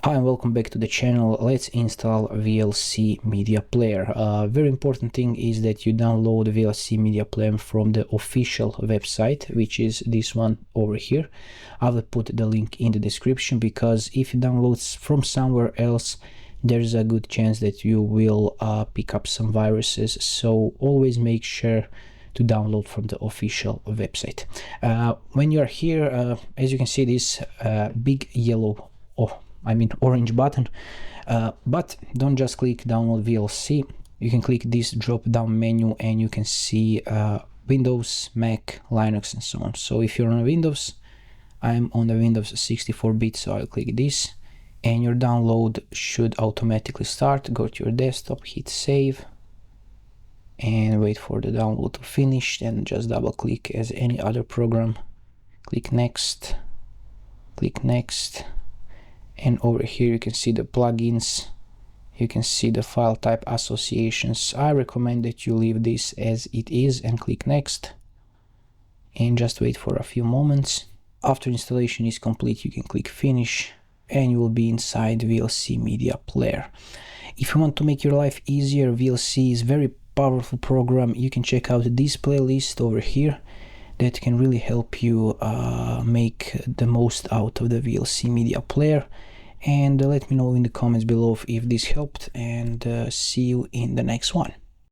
Hi and welcome back to the channel. Let's install VLC media player. Very important thing is that you download VLC media player from the official website, which is this one over here. I will put the link in the description, because if you download from somewhere else, there's a good chance that you will pick up some viruses. So always make sure to download from the official website. When you are here, as you can see, this big yellow orange button, but don't just click download VLC. You can click this drop down menu and you can see Windows, Mac, Linux and so on. So if you're on Windows, I'm on the Windows 64-bit, so I'll click this and your download should automatically start. Go to your desktop, hit save and wait for the download to finish, then just double click as any other program, click next, and over here you can see the plugins, you can see the file type associations. I recommend that you leave this as it is and click next and just wait for a few moments. After installation is complete, you can click finish and you will be inside VLC media player. If you want to make your life easier, VLC is very powerful program. You can check out this playlist over here that can really help you make the most out of the VLC media player. And let me know in the comments below if this helped, and see you in the next one.